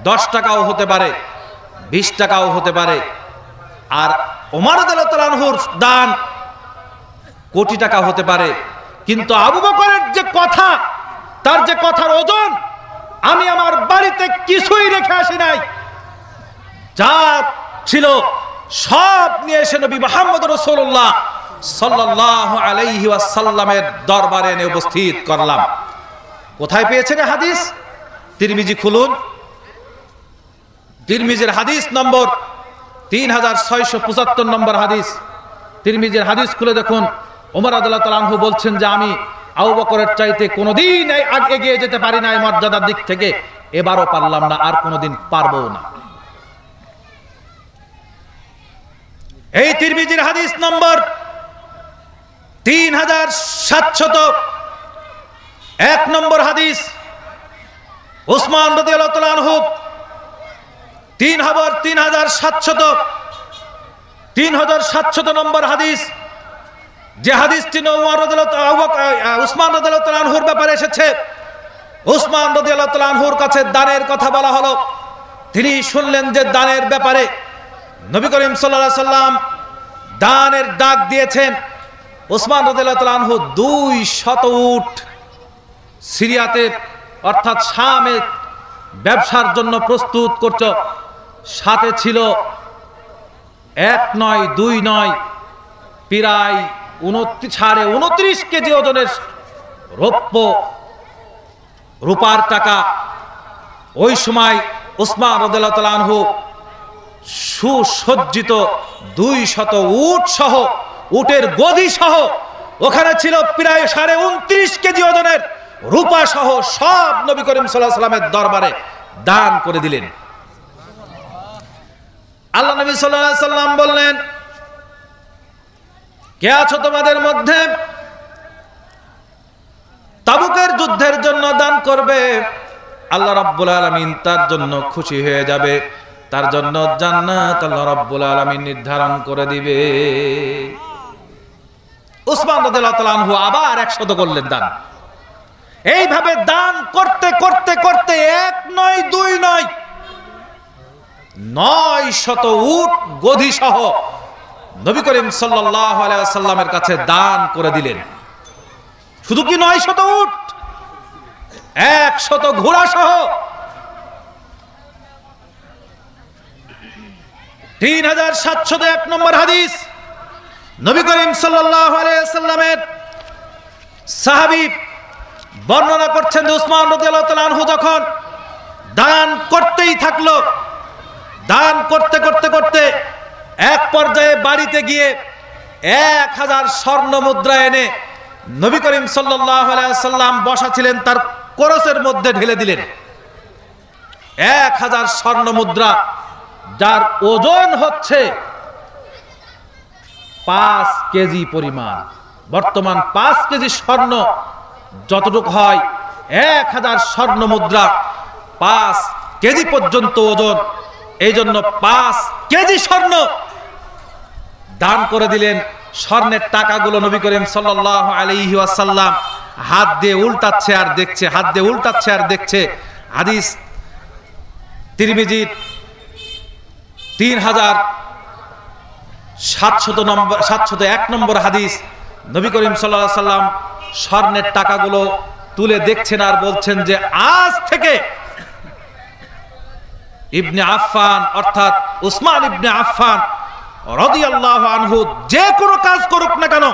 10 টাকাও হতে পারে, 20 টাকাও হতে পারে। আর ওমর রাদিয়াল্লাহু তাআলা আনহুর দান কোটি টাকা হতে পারে। কিন্তু আবু বকরের যে কথা, তার যে কথার ওজন, আমি আমার বাড়িতে কিছুই রেখে আসি নাই, যা ছিল সব নিয়ে এসে নবী মুহাম্মদ রাসূলুল্লাহ সাল্লাল্লাহু আলাইহি ওয়াসাল্লামের দরবারে এনে উপস্থিত করলাম। কোথায় পেয়েছেন হাদিস? তিরমিজি খুলুন, তিরমিজির হাদিস নম্বর 3675 নম্বর হাদিস। তিরমিজির হাদিস খুলে দেখুন, ওমর রাদিয়াল্লাহু তাআলা আনহু বলছেন যে আমি আবু বকরের চাইতে কোনোদিন এগিয়ে যেতে পারি না মর্যাদার দিক থেকে, এবারও পারলাম না আর কোনোদিন পারবো না। এই তিরমিজির হাদিস নম্বর 3701 নম্বর হাদিস। উসমান রাদিয়াল্লাহু তাআলা আনহু 3700 নম্বর হাদিস, যে হাদিসটি উসমান রাদিয়াল্লাহু তাআলা আনহুর ব্যাপারে এসেছে। উসমান রাদিয়াল্লাহু তাআলা আনহুর কাছে দানের কথা বলা হলো। তিনি শুনলেন যে দানের ব্যাপারে নবী করিম সাল্লাল্লাহু আলাইহি সাল্লাম দানের ডাক দিয়েছেন। উসমান রাদিয়াল্লাহু তাআলা আনহু 200 উট সিরিয়াতে অর্থাৎ শামে ব্যবসার জন্য প্রস্তুত করত। সাথে ছিল 1 নয় 2 নয় প্রায় 29 কেজি ওজনের রৌপ্য রূপার টাকা। ওই সময় উসমান রাদিয়াল্লাহু তাআলা আনহু সুসজ্জিত 200 উট সহ, উটের গদি সহ, ওখানে ছিল প্রায় 29.5 কেজি ওজনের রূপা সহ সব নবী করিম সাল্লাল্লাহু আলাইহি সাল্লামের দরবারে দান করে দিলেন। আল্লাহ নবী সাল্লাল্লাহু আলাইহি সাল্লাম বললেন, কে আছো তোমাদের মধ্যে তাবুকের যুদ্ধের জন্য দান করবে? আল্লাহ রাব্বুল আলামিন তার জন্য খুশি হয়ে যাবে, তার জন্য জান্নাত আল্লাহ রাব্বুল আলামিন নির্ধারণ করে দিবে। উসমান রাদিয়াল্লাহু তাআলা আনহু আবার 100 করলেন দান। এইভাবে দান করতে করতে করতে 1 নয় 2 নয় 900 উট গদি সহ নবী করিম সাল্লাল্লাহু আলাইহি ওয়াসাল্লামের কাছে দান করে দিলেন। শুধু কি 900 উট, 100 ঘোড়া সহ 3701 নম্বর হাদিস। নবী করিম সাল্লাল্লাহু আলাইহি ওয়াসাল্লামের সাহাবী বর্ণনা করছেন যে উসমান রাদিয়াল্লাহু তাআলা আনহু যখন দান করতেই থাকলো, দান করতে করতে করতে এক পর্যায়ে বাড়িতে গিয়ে 1000 স্বর্ণ মুদ্রা এনে নবী করিম সাল্লাল্লাহু আলাইহি ওয়াসাল্লাম বসা ছিলেন তার কোরসের মধ্যে ঢেলে দিলেন। 1000 স্বর্ণ মুদ্রা, যার ওজন হচ্ছে 5 কেজি পরিমাণ। বর্তমান 5 কেজি স্বর্ণ যতটুকু হয়, 1000 স্বর্ণ মুদ্রা 5 কেজি পর্যন্ত ওজন। এই জন্য 5 কেজি স্বর্ণ দান করে দিলেন। স্বর্ণের টাকাগুলো নবী করিম সাল্লাল্লাহু আলাইহি ওয়াসাল্লাম হাত দিয়ে উল্টাচ্ছে আর দেখছে, হাত দিয়ে উল্টাচ্ছে আর দেখছে। হাদিস তিরমিজির 3701 নম্বর হাদিস। নবী করিম সাল্লাল্লাহু আলাইহি ওয়াসাল্লাম স্বর্ণের টাকাগুলো তুলে দেখছেন আর বলছেন যে আজ থেকে ইবনে আফফান অর্থাৎ উসমান ইবনে আফফান রাদিয়াল্লাহু আনহু যে কোনো কাজ করুক না কেন,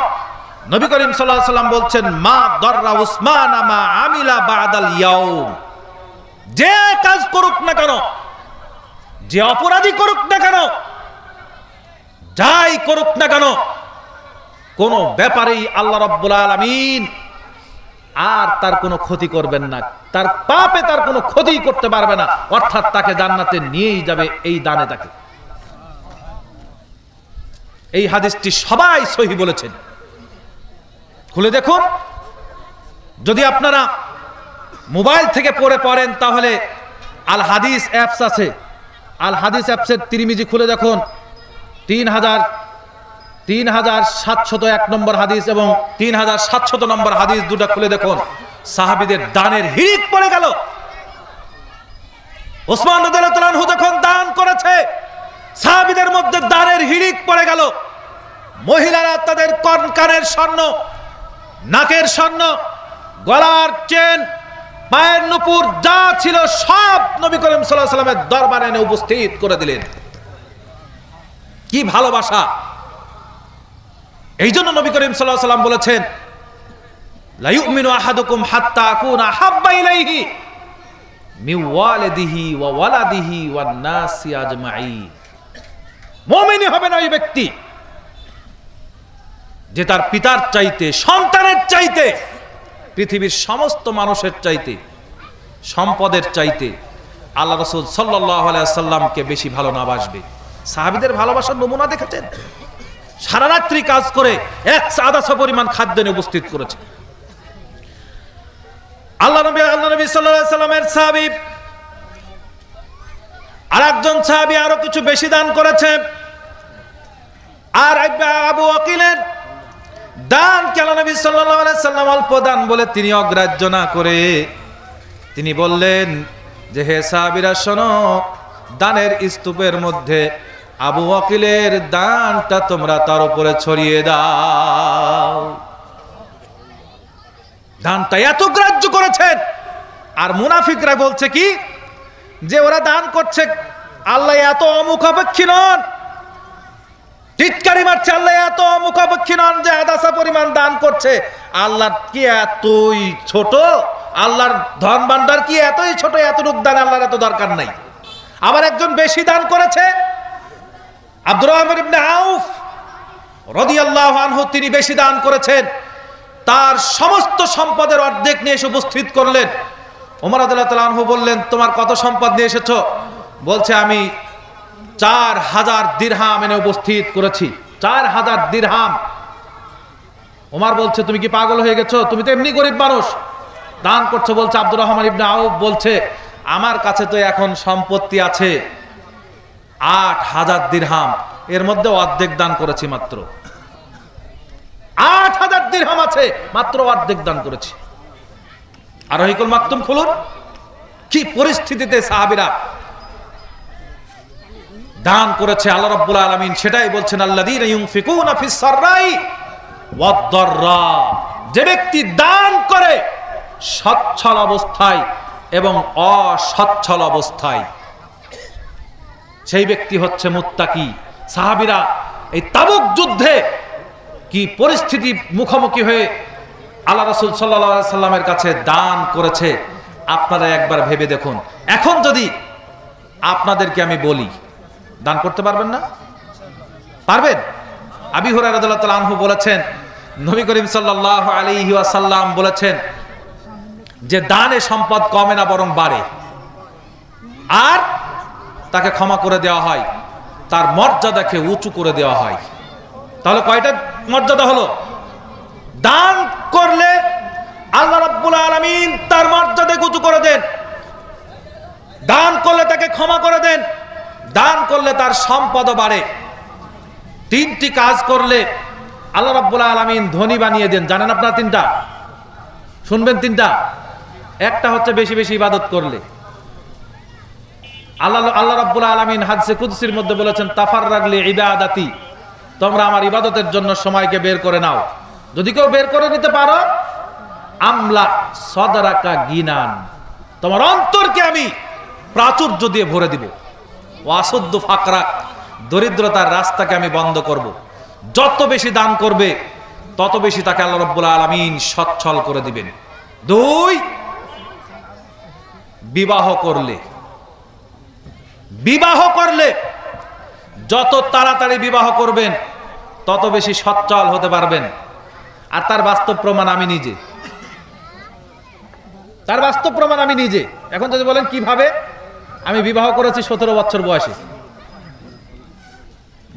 নবী করিম সাল্লাল্লাহু আলাইহি ওয়াসাল্লাম বলছেন মা দাররা উসমান মা আমিলা বাদাল ইয়াউম। যে কাজ করুক না কেন, যে অপরাধী করুক না কেন, যাই করুক না কেন, কোন ব্যাপারেই আল্লাহ রাব্বুল আলামিন আর তার কোনো ক্ষতি করবেন না, তার পাপে তার কোনো ক্ষতি করতে পারবে না, অর্থাৎ তাকে জান্নাতে নিয়েই যাবে এই দানে তাকে। এই হাদিসটি সবাই সহিহ বলেছেন, খুলে দেখুন। যদি আপনারা মোবাইল থেকে পড়েন তাহলে আল হাদিস অ্যাপস আছে, আল হাদিস অ্যাপসের তিরমিজি খুলে দেখুন। 3701 নম্বর হাদিস এবং 3700 নম্বর হাদিস দুটো খুলে দেখুন। সাহাবীদের দানের হিড়িক পড়ে গেল। ওসমান রাদিয়াল্লাহু তাআলা আনহু যখন দান করেছে, সাহাবীদের মধ্যে দানের হিড়িক পড়ে গেল। মহিলারা তাদের কানের স্বর্ণ, নাকের স্বর্ণ, গলার চেন, পায়ের নুপুর যা ছিল সব নবী করিম সাল্লাল্লাহু আলাইহি ওয়াসাল্লামের দরবারে এনে উপস্থিত করে দিলেন। কি ভালোবাসা! এই জন্য নবী করিম সাল্লাল্লাহু আলাইহি ওয়াসাল্লাম বলেছেন লা ইউমিনু আহাদুকুম হাত্তা আকুনা হাব্বা ইলাইহি মিন ওয়ালিদিহি ওয়া ওয়ালাদিহি ওয়ান নাসি আজমাইন। মুমিনই হবে না ওই ব্যক্তি যে তার পিতার চাইতে, সন্তানের চাইতে, পৃথিবীর সমস্ত মানুষের চাইতে, সম্পদের চাইতে আল্লাহ রাসূল সাল্লাল্লাহু আলাইহি ওয়াসাল্লামকে বেশি ভালো না বাসবে। সাহাবীদের ভালোবাসার নমুনা দেখেছেন। সারা রাত্রি কাজ করে 1/4 পরিমাণ খাদ্য নিয়ে উপস্থিত করেছে। আল্লাহ নবী সাল্লাল্লাহু আলাইহি ওয়াসাল্লামের সাহাবী আরেকজন সাহাবী আরো কিছু বেশি দান করেছে। আর আবু ওয়াকিলের দান কেন নবী সাল্লাল্লাহু আলাইহি ওয়াসাল্লাম অল্প দান বলে তিনি অগ্রাহ্য না করে তিনি বললেন যে হে সাহাবীরা শোনো, দানের স্তূপের মধ্যে আবু ওয়াকিলের দানটা তোমরা তার উপরে ছড়িয়ে দাও। দানটা এত গ্রাহ্য করেছেন। আর মুনাফিকরা বলছে কি যে ওরা দান করছে, আল্লাহ এত অমুখাপেক্ষী নন, টিটকারি মারছে, আল্লাহ এত অমুখাপেক্ষী নন যে 1/2 পরিমাণ দান করছে। আল্লাহ কি এতই ছোট? আল্লাহর ধন ভান্ডার কি এতই ছোট? এতটুক দান আল্লাহর এত দরকার নাই। আবার একজন বেশি দান করেছে, আব্দুর রহমান ইবনে আউফ রাদিয়াল্লাহু আনহু, তিনি বেশি দান করেছেন। তার সমস্ত সম্পদের অর্ধেক নিয়ে এসে উপস্থিত করলেন। ওমর রাদিয়াল্লাহু তাআলা আনহু বললেন তোমার কত সম্পদ নিয়ে এসেছো? বলছে আমি 4000 দিরহাম এনে উপস্থিত করেছি। 4000 দিরহাম। ওমর বলছে তুমি কি পাগল হয়ে গেছো? তুমি তো এমনি গরিব মানুষ, দান করছো। বলছে আব্দুর রহমান ইবনে আউফ বলছে আমার কাছে তো এখন সম্পত্তি আছে 8000 দিরহাম, এর মধ্যে অর্ধেক দান করেছি মাত্র। 8000 দিরহাম আছে, মাত্র অর্ধেক দান করেছি। আর রহিকুল মাকতুম খুলুন কি পরিস্থিতিতে সাহাবীরা দান করেছে। আল্লাহ রাব্বুল আলামিন সেটাই বলছেন আল্লাযীনা ইউনফিকুনা ফিস সাররাই ওয়াদ দাররা। যে ব্যক্তি দান করে সচ্ছল অবস্থায় এবং অসচ্ছল অবস্থায়, সেই ব্যক্তি হচ্ছে মুত্তাকি। সাহাবীরা এই তাবুক যুদ্ধে কি পরিস্থিতি মুখোমুখি হয়ে আল্লাহ রাসূল সাল্লাল্লাহু আলাইহি সাল্লামের কাছে দান করেছে। আপনারা একবার ভেবে দেখুন, এখন যদি আপনাদেরকে আমি বলি, দান করতে পারবেন না? পারবেন? আবু হুরায়রা রাদিয়াল্লাহু তাআলা আনহু বলেছেন, নবী করিম সাল্লাল্লাহু আলাইহি ওয়াসাল্লাম বলেছেন যে দানে সম্পদ কমে না বরং বাড়ে, আর তাকে ক্ষমা করে দেওয়া হয়, তার মর্যাদাকে উঁচু করে দেওয়া হয়। তাহলে কয়টা মর্যাদা হলো? দান করলে আল্লাহ রাব্বুল আলামিন তার মর্যাদাকে উঁচু করে দেন, দান করলে তাকে ক্ষমা করে দেন, দান করলে তার সম্পদ বাড়ে। তিনটি কাজ করলে আল্লাহ রাব্বুল আলামিন ধনী বানিয়ে দেন। জানেন আপনারা তিনটা? শুনবেন তিনটা। একটা হচ্ছে বেশি বেশি ইবাদত করলে। আল্লাহ রাব্বুল আলামিন হাদিসে কুদসির মধ্যে বলেছেন, তাফাররাগলি ইবাদাতি, তোমরা আমার ইবাদতের জন্য সময়কে বের করে নাও। যদি কেউ বের করে নিতে পারো, আমলা সদরাকা গিনান, তোমার অন্তরকে আমি প্রাচুর্য দিয়ে ভরে দিব। ওয়াসুদ্দু ফাকরাক, দরিদ্রতার রাস্তাকে আমি বন্ধ করব। যত বেশি দান করবে তত বেশি তাকে আল্লাহ রাব্বুল আলামিন সচ্ছল করে দিবেন। দুই, বিবাহ করলে যত তাড়াতাড়ি বিবাহ করবেন তত বেশি সচ্ছল হতে পারবেন। আর তার বাস্তব প্রমাণ আমি নিজে। এখন যদি বলেন কিভাবে, আমি বিবাহ করেছি 17 বছর বয়সে।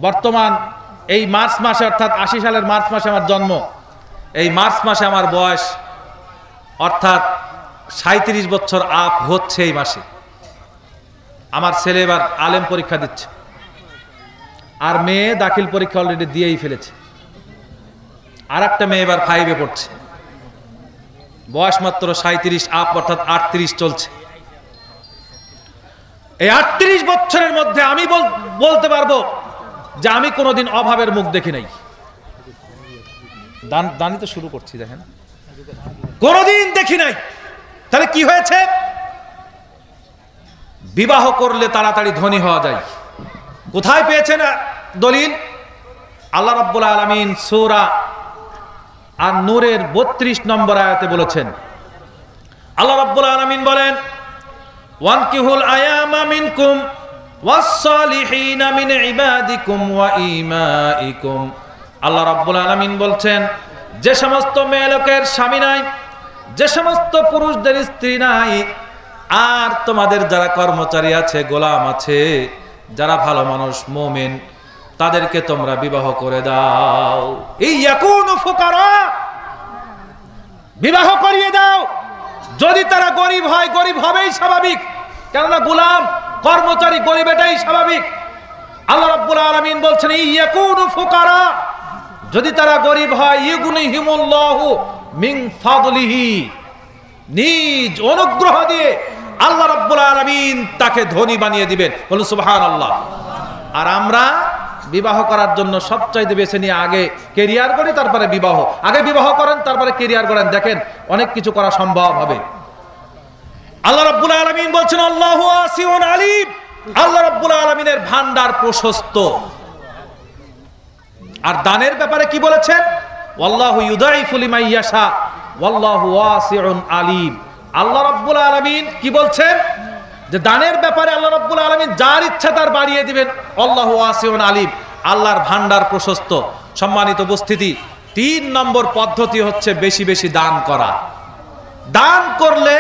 বর্তমান এই মার্চ মাসে, অর্থাৎ 80 সালের মার্চ মাসে আমার জন্ম। এই মার্চ মাসে আমার বয়স অর্থাৎ 37 বছর আপ হচ্ছে এই মাসে। আমার ছেলে এবার আলেম পরীক্ষা দিচ্ছে, আর মেয়ে দাখিল পরীক্ষা অলরেডি দিয়েই ফেলেছে। আর একটা মেয়ে এবার 5-এ পড়ছে, বয়স মাত্র 37 আপ, অর্থাৎ 38 চলছে। এই 38 বছরের মধ্যে আমি বলতে পারবো যে আমি কোনোদিন অভাবের মুখ দেখি নাই। দানই তো শুরু করছি, দেখেন, কোনোদিন দেখি নাই। তাহলে কি হয়েছে? বিবাহ করলে তাড়াতাড়ি ধনী হওয়া যায়। কোথায় পেয়েছেন দলিল? আল্লাহ রাব্বুল আলামিন সূরা আন-নূরের 32 নম্বর আয়াতে বলেছেন। আল্লাহ রাব্বুল আলামিন বলেন, ওয়ানকিহুল আয়ামা মিনকুম ওয়াস-সালিহিনা মিন ইবাদিকুম ওয়া ইমাইকুম। আল্লাহ রাব্বুল আলামিন বলছেন, যে সমস্ত মেয়ে লোকের স্বামী নাই, যে সমস্ত পুরুষদের স্ত্রী নাই, আর তোমাদের যারা কর্মচারী আছে, গোলাম আছে, যারা ভালো মানুষ মুমিন, তাদেরকে তোমরা বিবাহ করে দাও। ইয়াকুনু ফুকারা, বিবাহ করিয়ে দাও। যদি তারা গরিব হয়, গরিব হবেই স্বাভাবিক, কেননা গোলাম কর্মচারী গরিব, এটাই স্বাভাবিক। আল্লাহ রাব্বুল আলামিন বলছেন, ইয়াকুনু ফুকারা, যদি তারা গরিব হয়, ইউগনিহিমুল্লাহু মিন ফাদলিহি, নিজ অনুগ্রহ দিয়ে আল্লাহ রাব্বুল আলামিন তাকে ধনী বানিয়ে দিবেন। বলুন সুবহানাল্লাহ। আর আমরা বিবাহ করার জন্য সবচাইতে বেছে নিয়ে আগে ক্যারিয়ার করি, তারপরে বিবাহ। আগে বিবাহ করেন, তারপরে ক্যারিয়ার করেন, দেখেন অনেক কিছু করা সম্ভব হবে। আল্লাহ রাব্বুল আলামিন বলছেন, আল্লাহু ওয়াসিউন আলিম, আল্লাহ রাব্বুল আলামিনের ভান্ডার প্রশস্ত। আর দানের ব্যাপারে কি বলেছেন? ওয়াল্লাহু ইউদাইফু লিমান ইয়াশা ওয়াল্লাহু ওয়াসিউন আলিম। আল্লাহ রাব্বুল আলামিন কি বলছেন? যে দানের ব্যাপারে আল্লাহ রাব্বুল আলামিন যার ইচ্ছা তার বাড়িয়ে দিবেন। আল্লাহু ওয়াসিউন আলিম, আল্লাহর ভান্ডার প্রশস্ত। সম্মানিত উপস্থিতি, 3 নম্বর পদ্ধতি হচ্ছে বেশি বেশি দান করা। দান করলে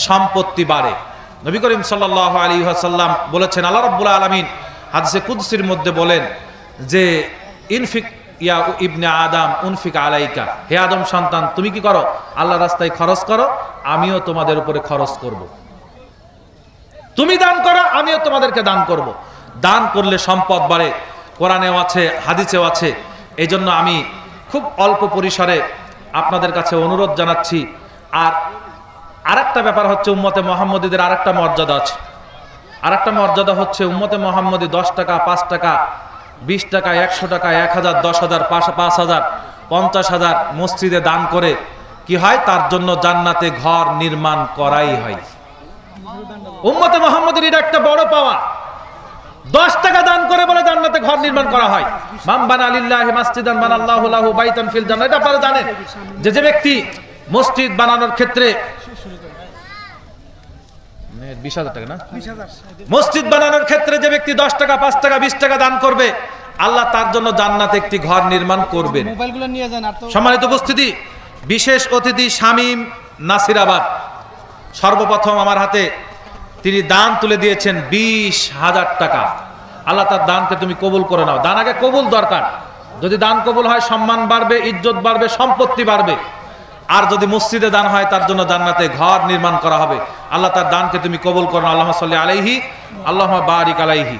সম্পত্তি বাড়ে। নবী করিম সাল্লাল্লাহু আলাইহি ওয়াসাল্লাম বলেছেন, আল্লাহ রাব্বুল আলামিন হাদিসে কুদসির মধ্যে বলেন যে, ইনফিক ইয়া ইবনে আদম উনফিক আলাইকা, হে আদম সন্তান, তুমি কি করো? আল্লাহর রাস্তায় খরচ করো, আমিও তোমাদের উপরে খরচ করব। তুমি দান করো, আমিও তোমাদেরকে দান করব। দান করলে সম্পদ বাড়ে, কোরআনেও আছে, হাদিসেও আছে। এই জন্য আমি খুব অল্প পরিসরে আপনাদের কাছে অনুরোধ জানাচ্ছি। আর আরেকটা ব্যাপার হচ্ছে, উম্মতে মুহাম্মদীদের আরেকটা মর্যাদা আছে। আরেকটা মর্যাদা হচ্ছে, উম্মতে মুহাম্মদী 10 টাকা, 5 টাকা, 20 টাকা, 100 টাকা, 1000, 10,000, 5,000, 50,000 মসজিদে দান করে কি হয়? তার জন্য জান্নাতে ঘর নির্মাণ করাই হয়। উম্মতে মুহাম্মদীর এটা একটা বড় পাওয়া। 10 টাকা দান করে বলে জান্নাতে ঘর নির্মাণ নির্মাণ করা হয়। মান বানা লিল্লাহি মাসজিদান বানাল্লাহু লাহু বাইতান ফিল জান্নাহ, এটা আপনারা জানেন যে যে ব্যক্তি মসজিদ বানানোর ক্ষেত্রে 20,000 টাকা না, মসজিদ বানানোর ক্ষেত্রে যে ব্যক্তি 10 টাকা 5 টাকা 20 টাকা দান করবে, আল্লাহ তার জন্য জান্নাতে একটি ঘর নির্মাণ করবেন। সম্মানিত উপস্থিতি, বিশেষ অতিথি শামীম নাসিরাবাদ সর্বপ্রথম আমার হাতে তিনি দান তুলে দিয়েছেন 20,000 টাকা। আল্লাহ তার দানকে তুমি কবুল করে নাও। দান আগে কবুল দরকার, যদি দান কবুল হয় সম্মান বাড়বে, ইজ্জত বাড়বে, সম্পত্তি বাড়বে। আর যদি মসজিদে দান হয় তার জন্য জান্নাতে ঘর নির্মাণ করা হবে। আল্লাহ তার দানকে তুমি কবুল করো। আল্লাহুম্মা সাল্লি আলাইহি, আল্লাহুম্মা বারিক আলাইহি।